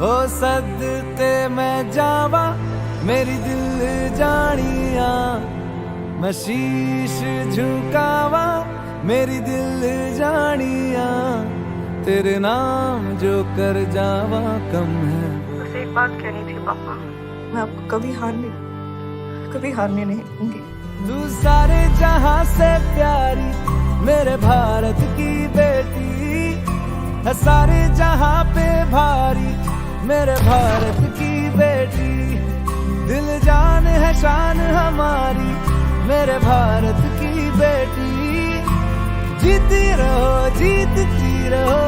हो सदते मैं जावा मेरी दिल जानिया, मैं शीश झुकावा मेरी दिल जानिया, तेरे नाम जो कर जावा कम है। बस एक बात कहनी थी पापा, मैं आपको कभी हारने नहीं दूंगी। तू सारे जहां से प्यारी मेरे भारत की बेटी है, सारे जहां पे भारी मेरे भारत की बेटी, दिल जान है शान हमारी मेरे भारत की बेटी, जीती रहो जीतती रहो।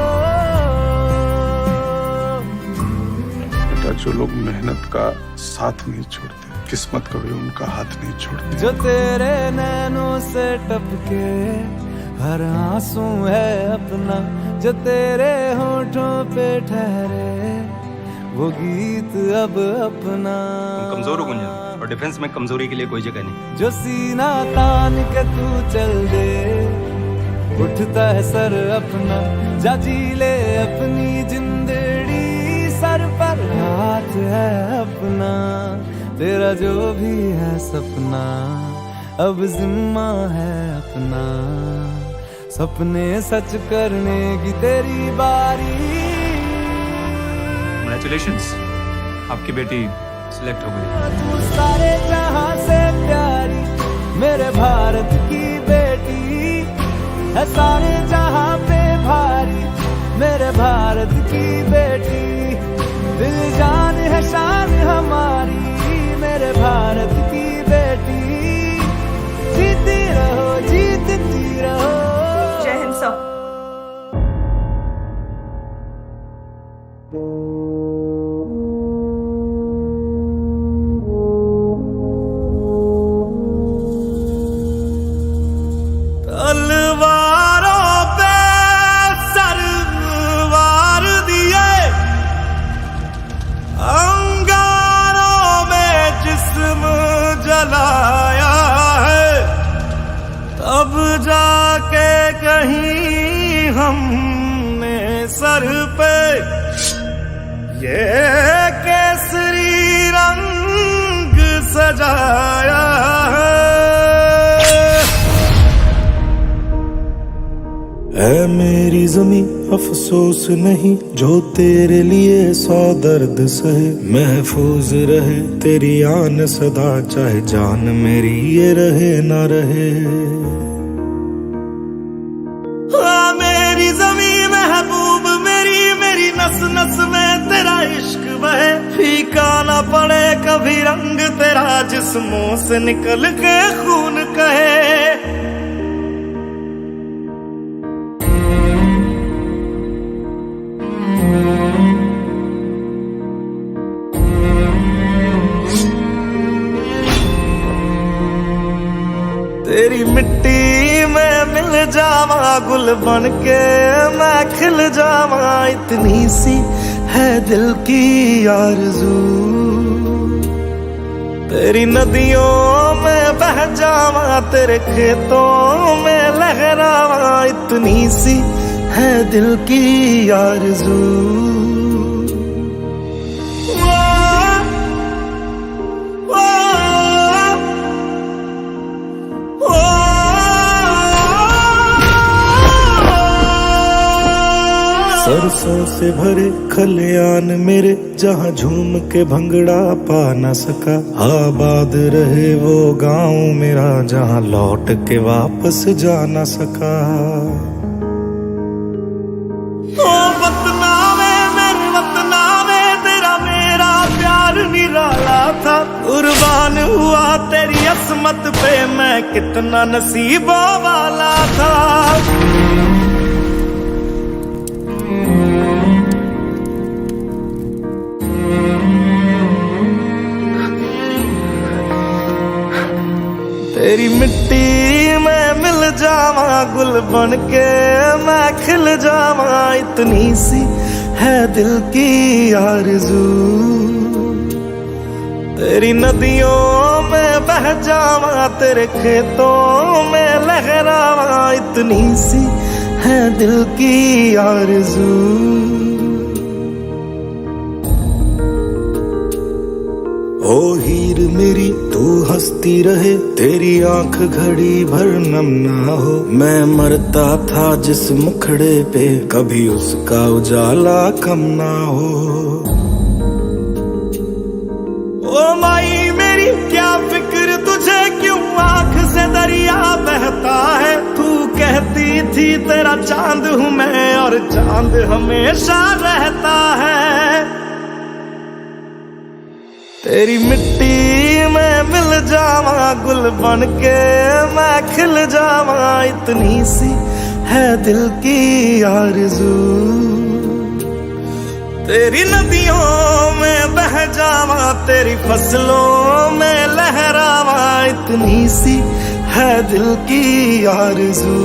बेटा, जो लोग मेहनत का साथ नहीं छोड़ते, किस्मत कभी उनका हाथ नहीं छोड़ती। जो तेरे नैनों से टपके हर आंसू है अपना, जो तेरे होठों पे ठहरे वो गीत अब अपना। कमजोर हो गुंजन, और डिफेंस में कमजोरी के लिए कोई जगह नहीं। जो सीना तान के तू चल दे, उठता है सर अपना, जा जी ले अपनी जिंदड़ी, सर पर हाथ है अपना, तेरा जो भी है सपना अब जिम्मा है अपना, सपने सच करने की तेरी बारी। कांग्रेचुलेशंस, आपकी बेटी सिलेक्ट हो गई। तू सारे जहां से प्यारी मेरे भारत की बेटी है, सारे जहां पे भारी मेरे भारत की बेटी, दिल जान है शान हमारी मेरे भारत की बेटी, जीती रहो जीतती रहो। जय हिंद सर। तलवारों पे सरवार दिए, अंगारों में जिस्म जलाया है, तब जाके कहीं हमने सर पे ये केसरी रंग सजाया है। ऐ मेरी जमी अफसोस नहीं, जो तेरे लिए 100 दर्द सहे, महफूज रहे तेरी आन सदा, चाहे जान मेरी ये रहे ना रहे। मेरी जमी महबूब मेरी, मेरी नस नस में तेरा इश्क बहे, फीका ना पड़े कभी रंग तेरा, जिस्मों से निकल के खून कहे। तेरी मिट्टी में मिल जावा गुल बन के मैं खिल जावा, इतनी सी है दिल की आरज़ू, तेरी नदियों में बह जावा तेरे खेतों में लहरावा, इतनी सी है दिल की आरज़ू। सरसों से भरे खलियान मेरे, जहाँ झूम के भंगड़ा पा न सका, आबाद रहे वो गांव मेरा, जहाँ लौट के वापस जा न सका। ओ वतना में मेरे वतना में तेरा मेरा प्यार निराला था, कुर्बान हुआ तेरी असमत पे मैं कितना नसीबों वाला था। तेरी मिट्टी में मिल जावा गुल बन के मैं खिल जावा, इतनी सी है दिल की आरज़ू, तेरी नदियों में बह जावा तेरे खेतों में लहरावा, इतनी सी है दिल की आरज़ू। ओ हीर मेरी तू हंसती रहे, तेरी आंख घड़ी भर नम ना हो। मैं मरता था जिस मुखड़े पे, कभी उसका उजाला कम ना हो। ओ माई मेरी क्या फिक्र तुझे, क्यों आंख से दरिया बहता है। तू कहती थी तेरा चांद हूँ मैं, और चांद हमेशा रहता है। तेरी मिट्टी में मिल जावा, गुल बन के मैं खिल जावा। इतनी सी है दिल की आरज़ू, तेरी नदियों में बह जावा, तेरी फसलों में लहरावा। इतनी सी है दिल की आरज़ू।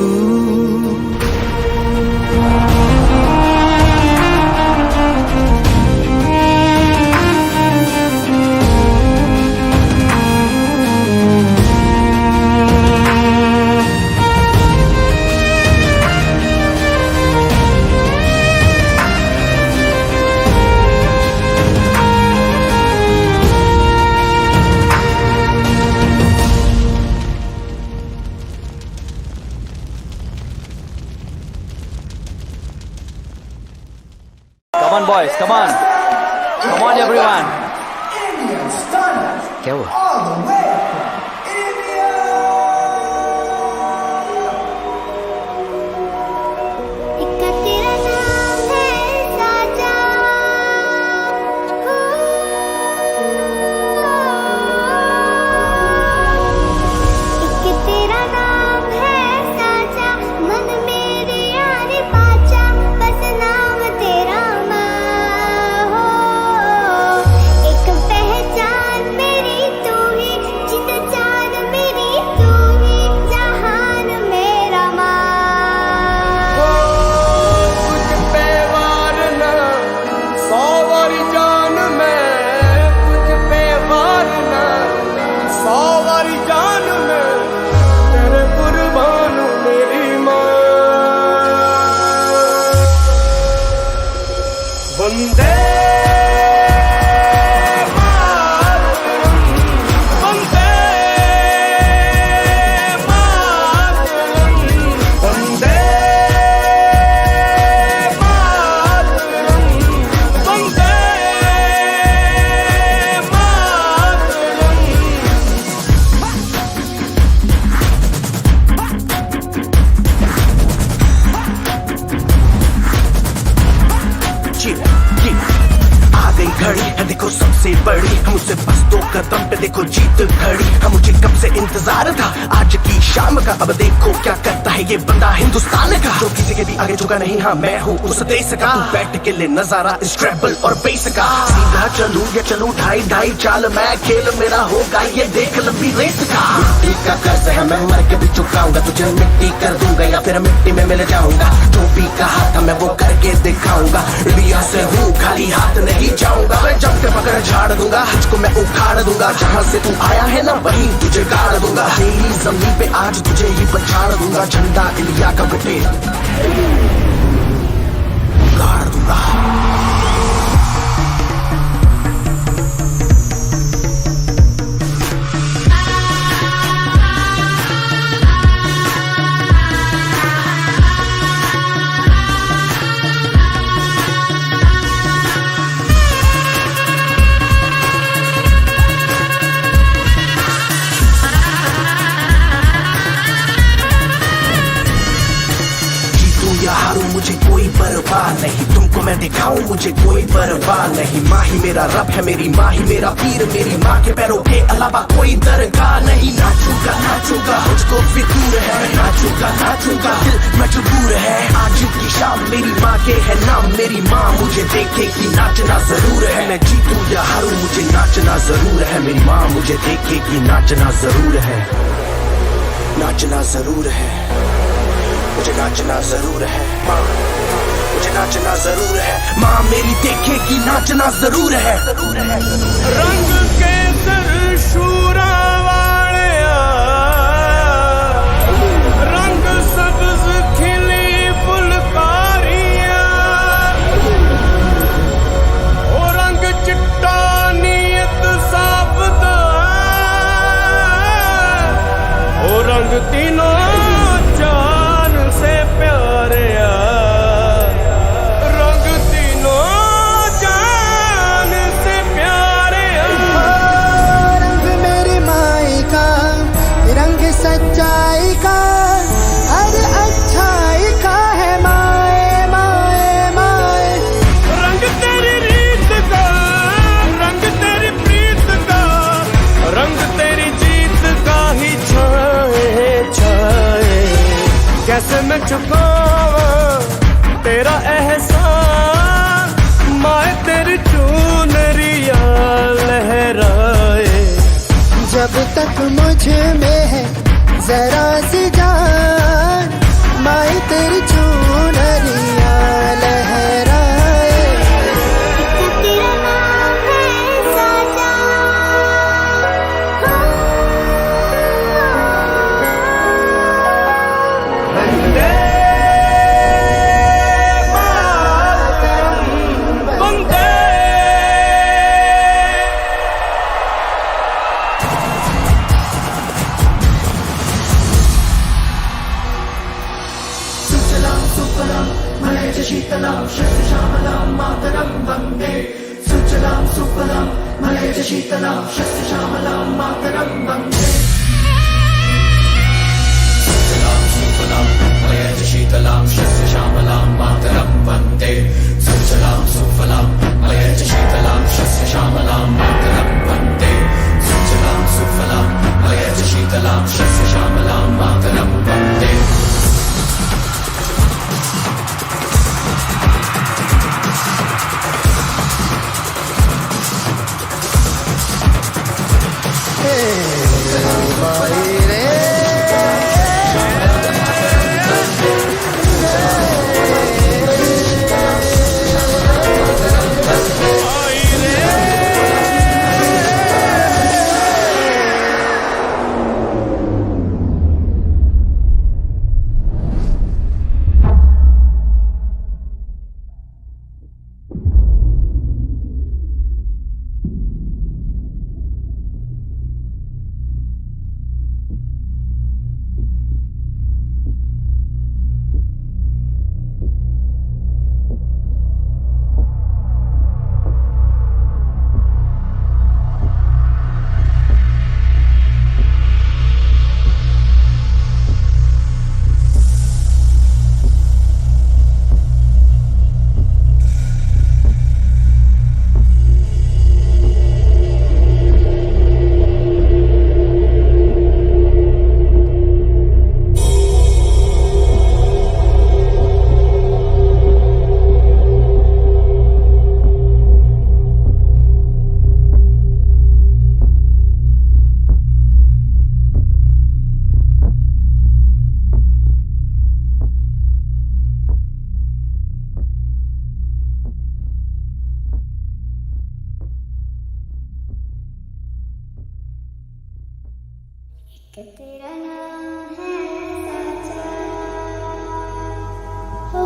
Come on boys, come on. Come on everyone. क्या हुआ? वंदे देखो सबसे बड़ी, हम उससे बस 2 कदम पे देखो जीत खड़ी। हम मुझे कब से इंतजार था आज की शाम का, अब देखो क्या करता है ये बंदा हिंदुस्तान का, जो किसी के भी आगे झुका नहीं। हाँ मैं हूँ उस देश का, बैठ के ले नजारा इस ट्रैवल और बेस का। सीधा चलूं या चलूं ढाई चाल, मैं खेल मेरा होगा ये देख लंबी रेस का। मिट्टी का कर्ज है मैं मर के भी चुकाऊंगा, तुझे मिट्टी कर दूंगा या फिर मिट्टी में मिल जाऊंगा। जो भी कहा था मैं वो करके दिखाऊंगा, इंडिया से हूँ खाली हाथ नहीं जाऊंगा। मैं जब के पकड़ झाड़ दूंगा, हज को मैं उखाड़ दूंगा। जहाँ से तू आया है ना वहीं तुझे गाड़ दूंगा। तेरी जमीन पे आज तुझे ही पछाड़ दूंगा, झंडा इंडिया का बेटे गाड़ दूंगा। मुझे कोई परवाह नहीं, तुमको मैं दिखाऊं मुझे कोई परवाह नहीं। माँ ही मेरा रब है, मेरी माँ ही मेरा पीर, मेरी माँ के पैरों के अलावा कोई दरगाह नहीं। नाचूंगा नाचूंगा मुझको फितूर है, नाचूंगा नाचूंगा दिल मजबूर है। आज की शाम मेरी माँ के है नाम, मेरी माँ मुझे देखेगी नाचना जरूर है। मैं जीतूं या हारूं मुझे नाचना जरूर है, मेरी माँ मुझे देखेगी नाचना जरूर है। नाचना जरूर है, मुझे नाचना जरूर है। माँ मुझे नाचना जरूर है, माँ मेरी देखेगी नाचना जरूर है। रंग के सर शूरा वालिया, रंग सब्ज खिली फुलकारियां, ओ रंग चिट्टा नीयत साफ धड़क मुझ में है जरा सी जान, माई तेरी चुनरिया लहराए। तेरा नाम है साजा, वंदे मातरम, वंदे। तेरा नाम है साजा, हो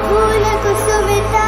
फूल कुसुमिता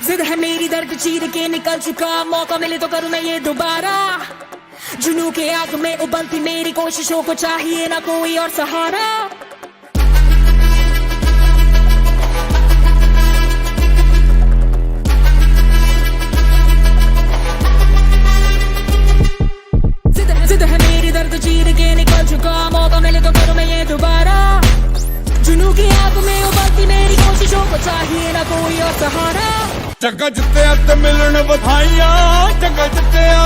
जिद है मेरी दर्द चीर के निकल चुका, मौका मिले तो करूं मैं ये दोबारा। जुनू के आग में उबलती मेरी कोशिशों को चाहिए ना कोई और सहारा। जिद है मेरी दर्द चीर के निकल चुका, मौका मिले तो करूं मैं ये दोबारा। जुनू की आग में उबलती मेरी कोशिशों को चाहिए ना कोई और सहारा। जग्गा जित्तिया ते मिलन बधाइयां, जग्गा जित्तिया,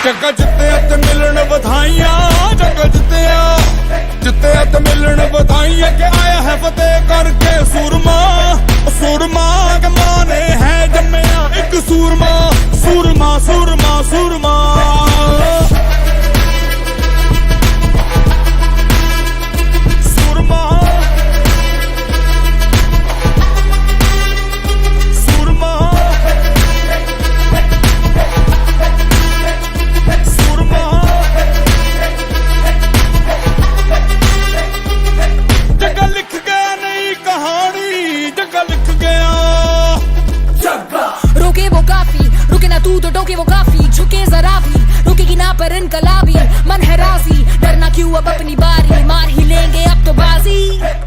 जग्गा जित्तिया ते मिलन बधाइयां, जग्गा जित्तिया, जित्तिया ते मिलन बधाइयां के आया है फतेह करके सूरमा। सूरमा के माने है जम्मिया एक सूरमा, सूरमा सूरमा सूरमा। तू तो टोके वो काफी, झुके जरा भी रुकेगी ना पर इनकलाबी। मन है राजी, डरना क्यों अब अपनी बारी, मार ही लेंगे अब तो बाजी।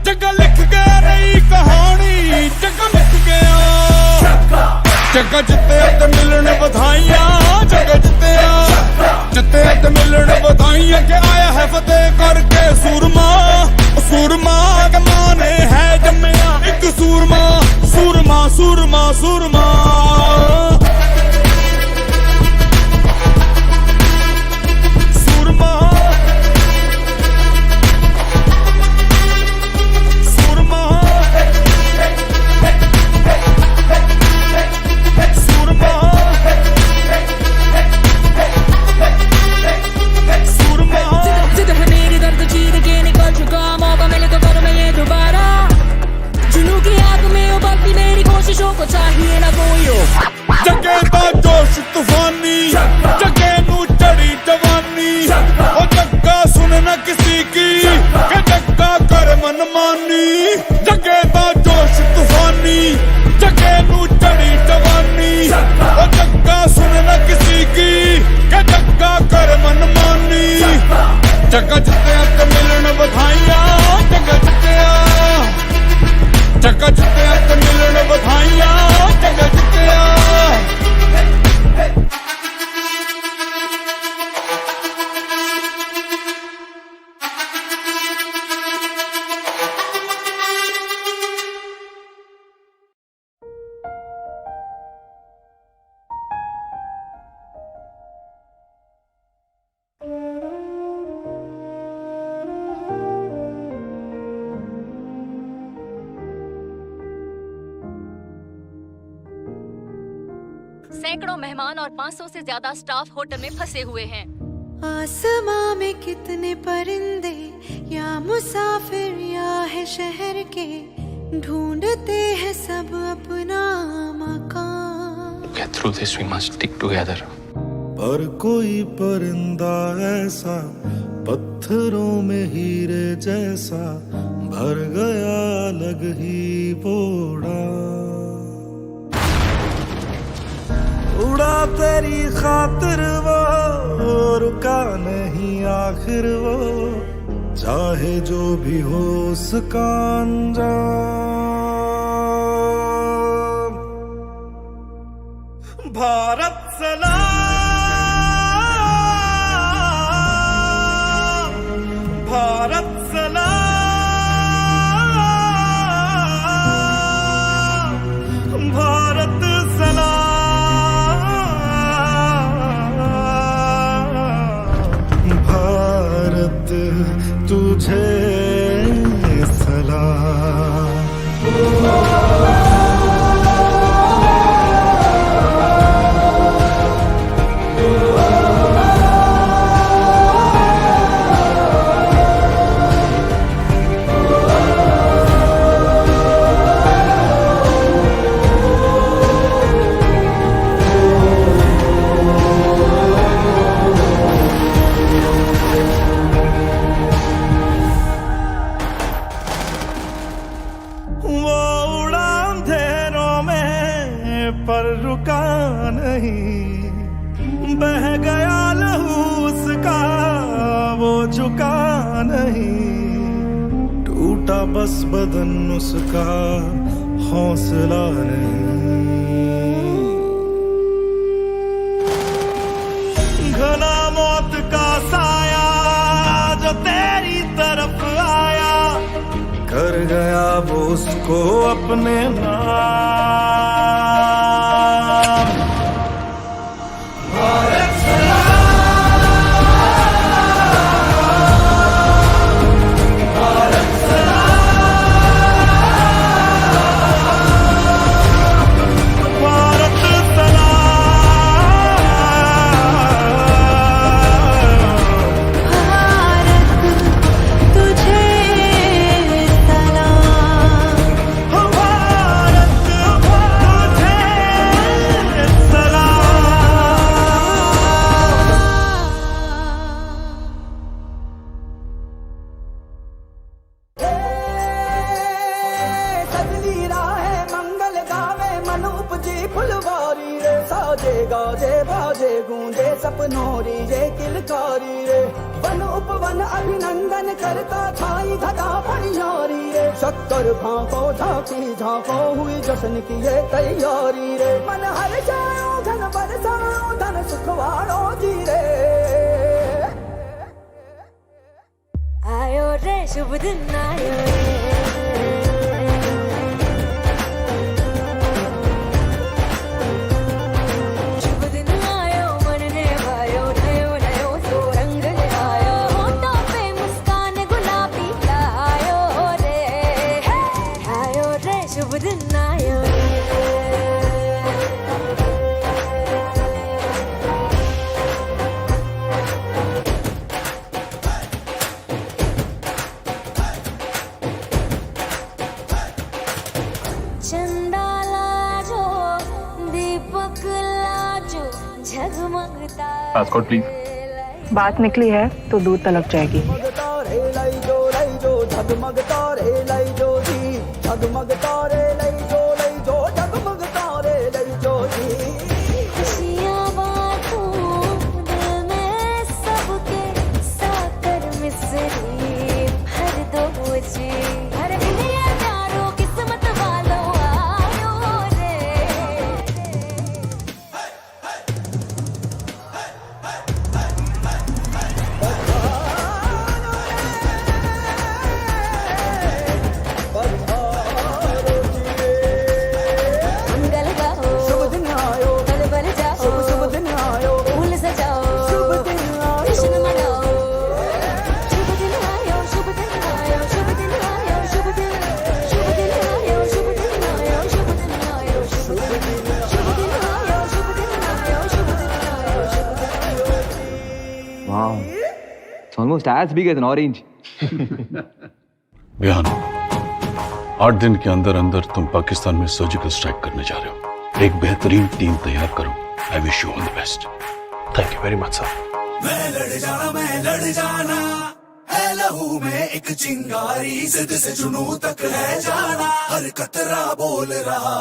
जग्गा लिख गया नई कहानी, जग्गा लिख गया। जग्गा जित्तिया ते मिलन बधाइयां, जग्गा जित्तिया, जित्तिया ते मिलन बधाइयां के आया है फतेह करके सूरमा। सूरमा के माने है जम्मिया एक सूरमा, सूरमा सूरमा सूरमा। को चाहिए ना कोई जगे दा जोश तूफानी, जगे नू चढ़ी जवानी। ओ जग्गा सुन न किसी की, के जग्गा कर मनमानी। जगे दा जोश तूफानी, जगे नू चढ़ी जवानी। ओ जग्गा सुन न किसी की, के जग्गा कर मनमानी। जग्गा जित्तिया ते मिलन बधाइयां, जग्गा जित्तिया, जग्गा जित्तिया ते मिलन बधाइयां, जग्गा जित्तिया। सैकड़ों मेहमान और 500 से ज्यादा स्टाफ होटल में फंसे हुए हैं। आसमां में कितने परिंदे, या मुसाफिर या है शहर के, ढूंढते हैं सब अपना मकान। Get through this, we must stick together. पर कोई परिंदा ऐसा पत्थरों में हीरे जैसा, भर गया अलग ही बोड़ा। उड़ा तेरी खातिर वो, रुका नहीं आखिर वो, चाहे जो भी हो उसका अंजाम। भारत सलाम, भारत सलाम, भारत सलाम। तुझे सलाम। नहीं, बह गया लहू उसका वो झुका नहीं, टूटा बस बदन उसका हौसला नहीं। घना मौत का साया जो तेरी तरफ आया, कर गया वो उसको अपने नाम। भारत सलाम, भारत सलाम, भारत सपनोरी रे किलकारी रे, वन उपवन अभिनंदन करता छाई घटा फनियारी रे, शक्कर भांको झांकी झांको हुई जश्न की ये तैयारी रे, मन हर जाओ धन बरसाओ धन सुखवाड़ो जी रे। आयो रे शुभ दिन आयो रे, पासपोर्ट प्लीज। बात निकली है तो दूध तलक जाएगी। जगमग तारे लाई जो जी, जगमग तारे लाई जो जगमग तारे लाई जो जी। खुशियाँ बांटूं दिल में सबके, साकर मिसरी भर दो जी, हर दुनिया प्यारो किस्मत वालों आयो रे। It's almost as big as an orange. बिहान 8 दिन के अंदर अंदर तुम पाकिस्तान में सर्जिकल स्ट्राइक करने जा रहे हो। एक बेहतरीन टीम तैयार करो। I wish you all the best. Thank you very much sir. मैं लड़ जाना है लहू में एक चिंगारी, जिद से जुनू तक है जाना, हर कतरा बोल रहा।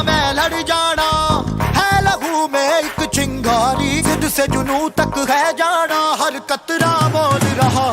मैं लड़ जाना है लहू में एक चिंगारी, जिद से जुनू तक है जाना, हर कतरा बोल रहा।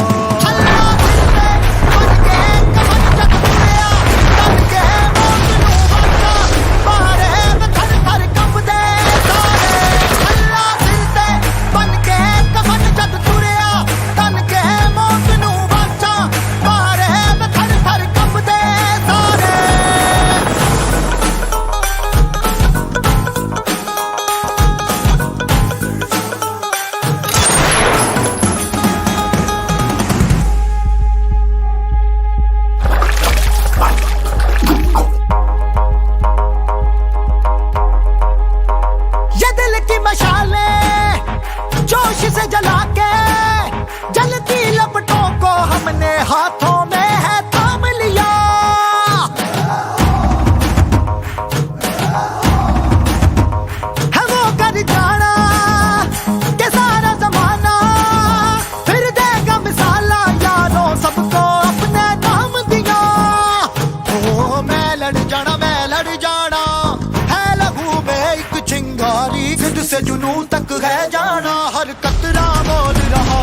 से जुनू तक है जाना, हर कतरा मोल रहा।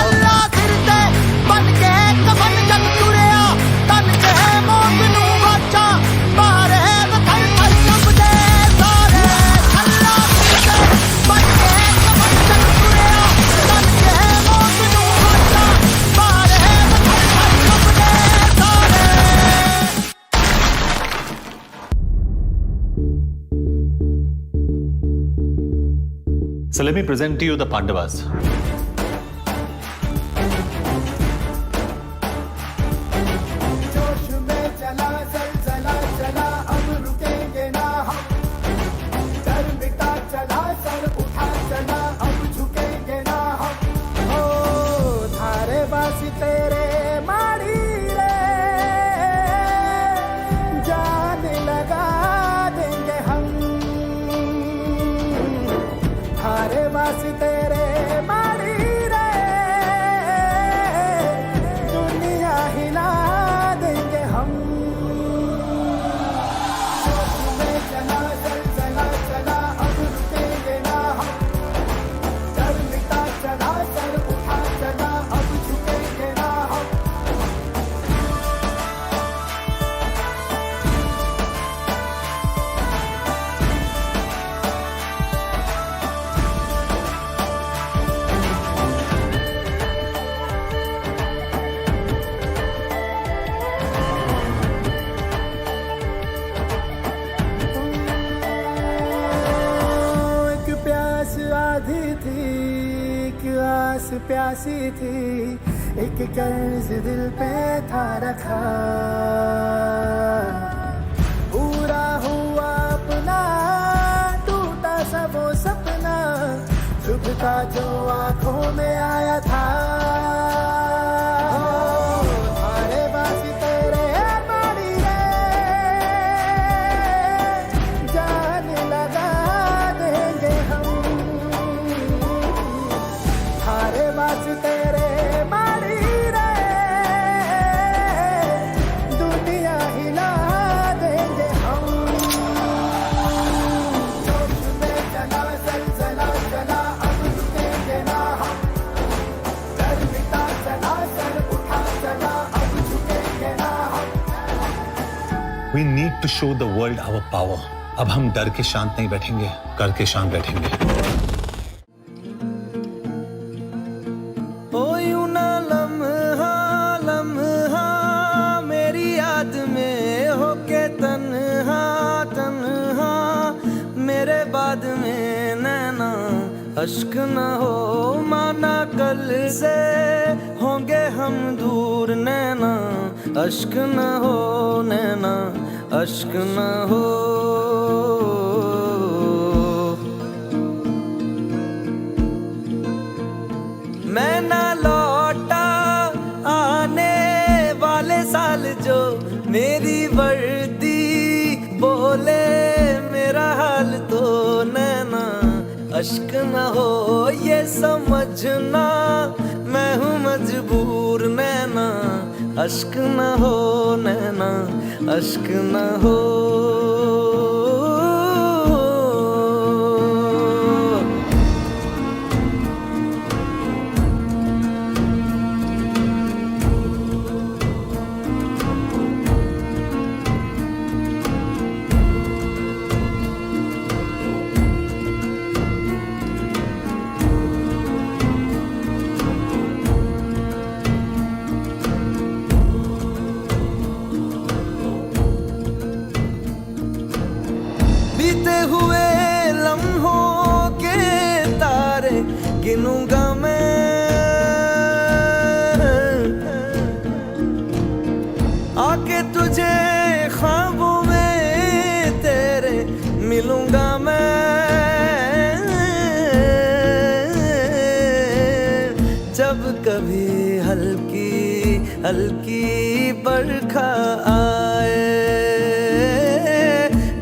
अल्लाह सिर ते बन के कफन जग तुरिया, तन के मौत नू बचा मारे वतन पर सबदे सारे। अल्लाह सिर ते बन के कफन जग तुरिया, तन के मौत नू बचा मारे वतन पर सबदे सारे। So let me present to you the Pandavas. जोश में चला चला चला अब रुकेंगे ना हम, डर मिटा चला सर उठा चला अब झुकेंगे ना हम। ओ धारे बासी तेरे मारी रे, जान लगा देंगे हम। धारे बासी तेरे मारी रे, दुनिया हिला देंगे हम। जोश में चला चला चला अब रुकेंगे ना हम, डर मिटा चला सर उठा चला अब झुकेंगे ना हम। एक प्यास आधी थी, एक आस प्यासी थी, एक कर्ज दिल पे था रखा। पूरा हुआ अपना, टूटा सा वो सपना, चुभता जो आंखों में आया था। थारे बासी तेरे मारी रे, जान लगा देंगे हम। थारे बासी तेरे मारी रे, दुनिया हिला देंगे हम। जोश में चला चला चला अब रुकेंगे ना हम, डर मिटा चला सर उठा चला अब झुकेंगे ना हम। We need to show the world our power. अब हम डर के शांत नहीं बैठेंगे, करके शांत बैठेंगे। ओ यूं ना लम्हा लम्हा मेरी याद में होके तन्हा तन्हा, मेरे बाद में नैना अश्क न हो माना, कल से होंगे हम दूर नैना, अश्क न हो नैना अश्क न हो। मैं ना लौटा आने वाले साल जो मेरी वर्दी बोले मेरा हाल, तो नैना अश्क न हो ये समझना, मैं हूँ मजबूर नैना अश्क न हो नैना अश्क न हो। बीते हुए लम्हों के तारे गिनूंगा मैं, आके तुझे ख्वाबों में तेरे मिलूंगा मैं। जब कभी हल्की हल्की बरखा आए,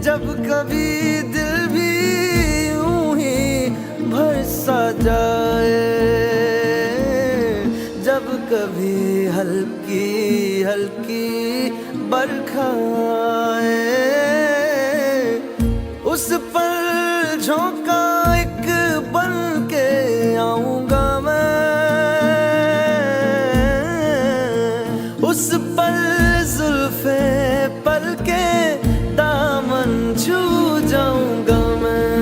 जब कभी दिल भी यूं ही भरसा जाए, जब कभी हल्की हल्की बरखा आए, उस पर झोंका एक छू जाऊंगा मैं।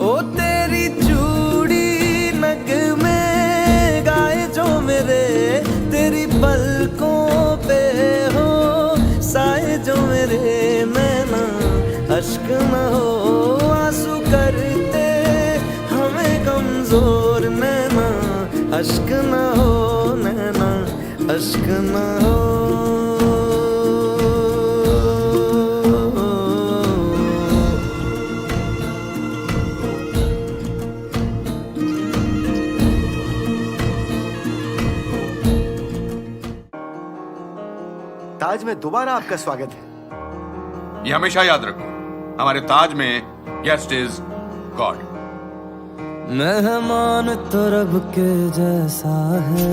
ओ तेरी चूड़ी नग में गाए जो मेरे, तेरी पलकों पे हो साए जो मेरे। नैना अश्क न हो आंसू करते हमें कमजोर। नैना अश्क न हो, नैना अश्क न हो। ताज में दोबारा आपका स्वागत है। ये हमेशा याद रखो, हमारे ताज में गेस्ट इज गॉड। मेहमान तो रब के जैसा है,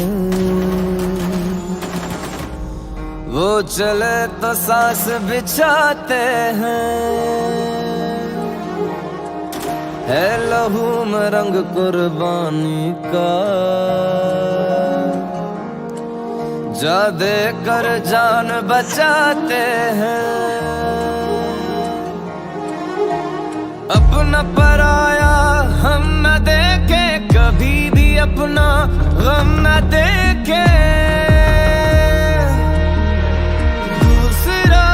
वो चले तो सांस बिछाते हैं। है लहू में रंग कुर्बानी का, जा दे कर जान बचाते हैं। अपना पराया हम न देखे, कभी भी अपना गम न देखे। दूसरा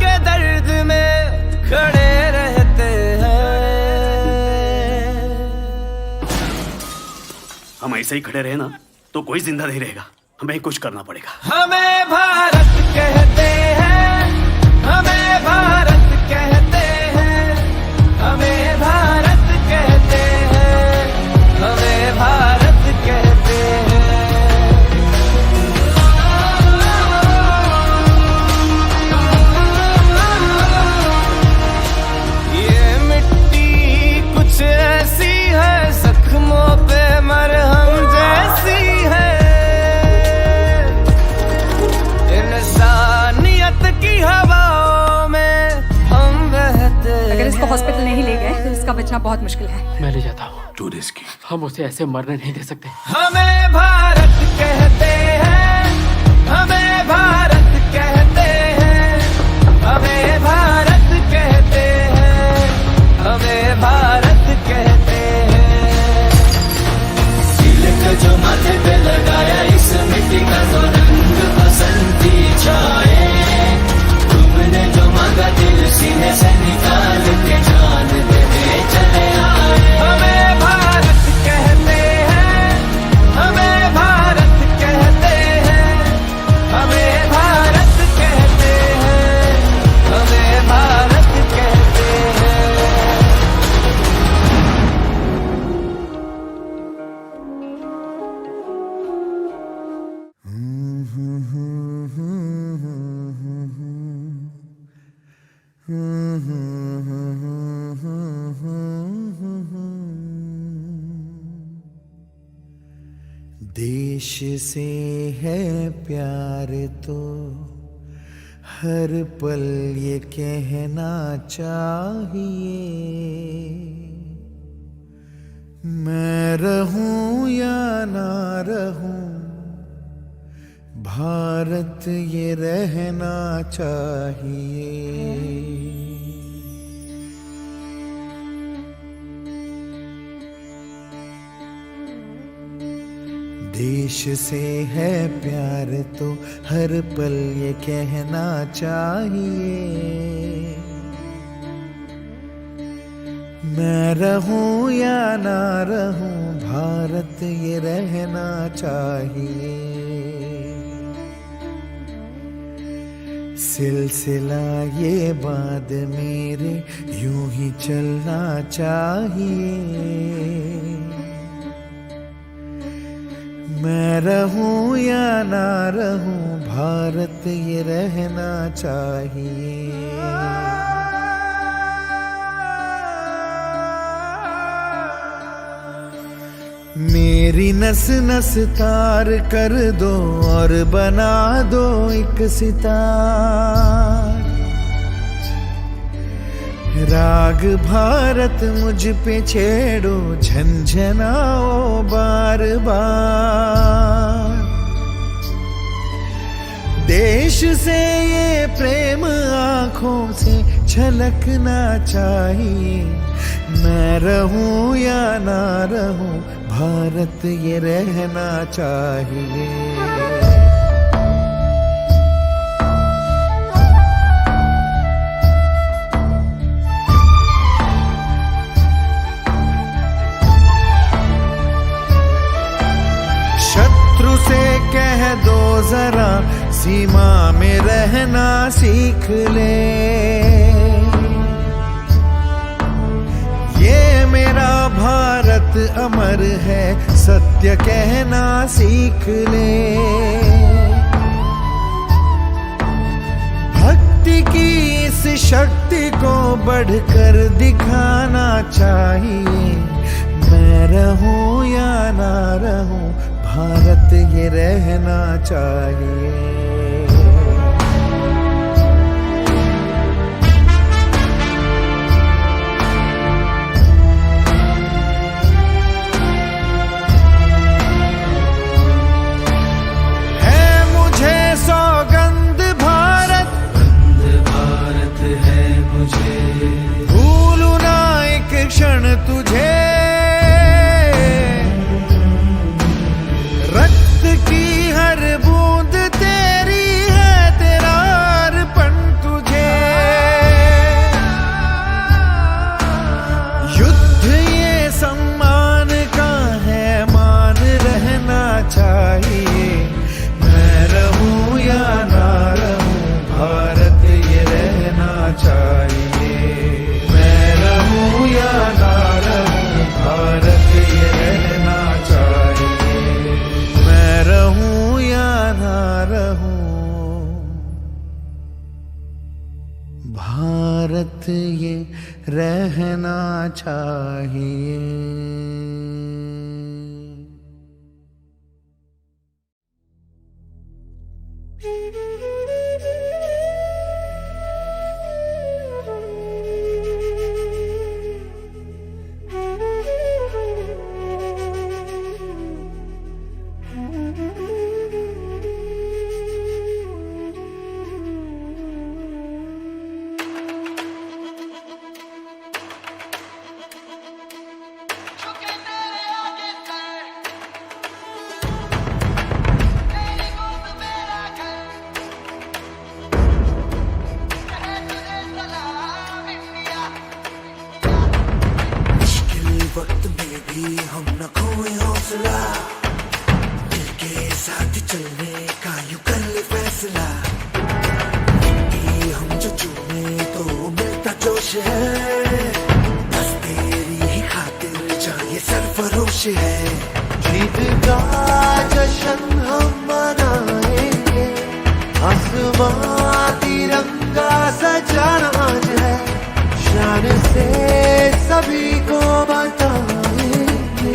के दर्द में खड़े रहते हैं। हम ऐसे ही खड़े रहे ना तो कोई जिंदा नहीं रहेगा, हमें कुछ करना पड़ेगा। हमें भारत कहते हैं, हमें भारत कहते हैं, हमें भारत कहते हैं, हमें भारत कहते हैं। ये मिट्टी कुछ ऐसी है, जख्मों पे मरहम जैसी है। इंसानियत की हवाओं में हम बहते। अगर इसको हॉस्पिटल नहीं ले गए तो इसका बचना बहुत मुश्किल है। मैं ले जाता हूँ। टू रिस्की, हम उसे ऐसे मरने नहीं दे सकते। हमें भारत कहते हैं, हमें भारत कहते हैं, हमें भारत कहते हैं, हमें भारत कहते हैं। तिलक जो माथे पे लगाया, इस मिट्टी का जो रंग बसंती छाए। तुमने जो मांगा दिल सीने से निकाल के जान देने चले आए। हमें भारत कहते हैं, हमें भारत कहते हैं, हमें भारत कहते हैं, हमें भारत कहते हैं। देश से है प्यार तो हर पल ये कहना चाहिए। मैं रहूं या ना रहूं, भारत ये रहना चाहिए। देश से है प्यार तो हर पल ये कहना चाहिए। मैं रहूं या ना रहूं, भारत ये रहना चाहिए। सिलसिला ये बाद मेरे यूं ही चलना चाहिए। मैं रहूं या ना रहूं, भारत ये रहना चाहिए। मेरी नस नस तार कर दो और बना दो एक सितार। राग भारत मुझ पे छेड़ो, झंझनाओ बार बार। देश से ये प्रेम आँखों से छलकना चाहिए। मैं रहूं या ना रहूं, भारत ये रहना चाहिए। शत्रु से कह दो जरा, सीमा में रहना सीख ले। ये मेरा भारत अमर है, सत्य कहना सीख ले। भक्ति की इस शक्ति को बढ़कर दिखाना चाहिए। मैं रहूं या ना रहूं, भारत ये रहना चाहिए। है मुझे सौगंध भारत, भारत है मुझे, भूलूं ना एक क्षण तुझे। रक्त की हर बूंद तेरी है, तेरा अर्पण तुझे। युद्ध ये सम्मान का है, मान रहना चाहिए। मैं रहूं या ना रहूं, भारत ये रहना चाहिए। मैं रहूं या ना रहूं, भारत ये रहना चाहिए। मैं रहूं या ना रहूं, भारत ये रहना चाहिए। वक्त में भी हम न खोए हौसला, दिल के साथ चलने का यूं कर ले फैसला। मिट्टी हम जो चूमे तो मिलता जोश है, बस तेरी ही खातिर जाए सरफरोश है। जीत का जश्न हम मनाएंगे, आसमां तिरंगा सजाना आज है। शान से सभी को बताएंगे,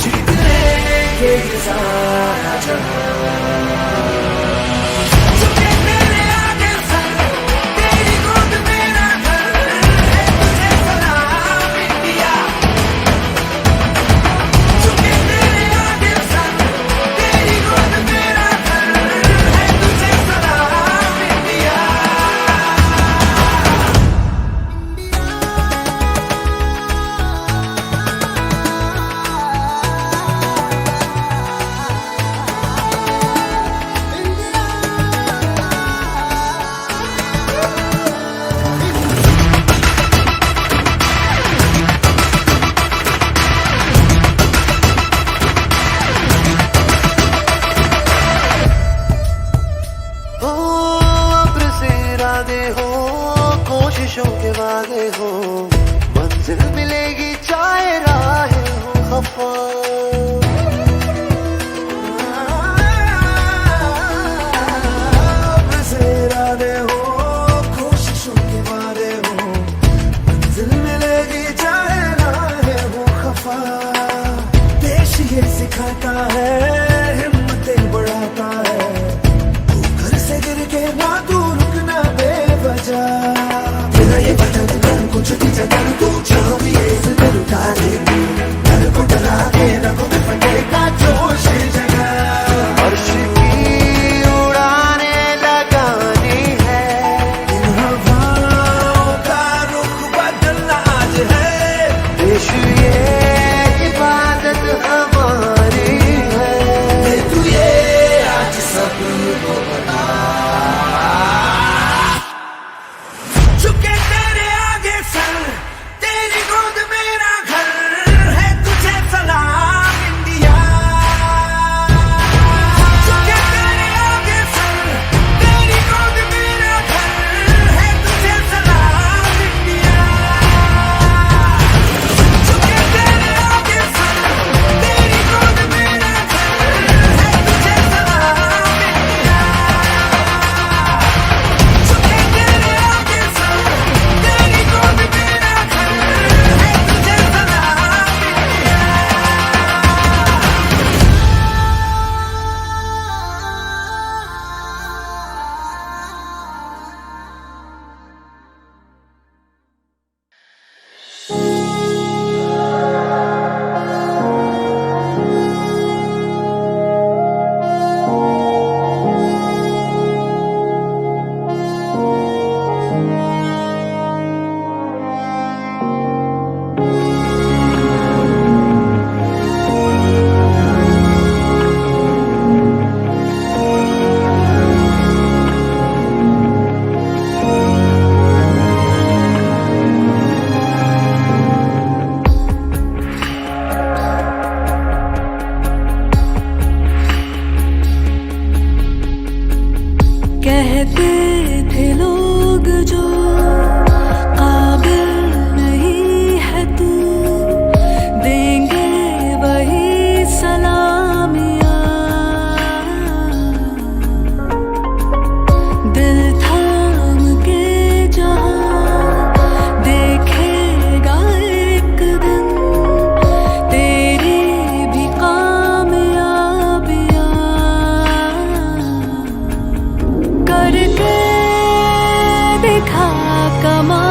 जीत लेंगे ये सारा जहां। कोशिशों के वादे हो, मंजिल मिलेगी चाहे राहें हो खफा। इरादे हो, कोशिशों के वादे हो, मंजिल मिलेगी चाहे राहें हो खफा। देश ये सिखाता है, हिम्मतें बढ़ाता है, तू घर से गिर के ना तू रुकना बेवजह। ये बदल कर कुछ भी जगह तू चाहो भी इस दिल उतारे, घर को डरा के रखो देखा कमाल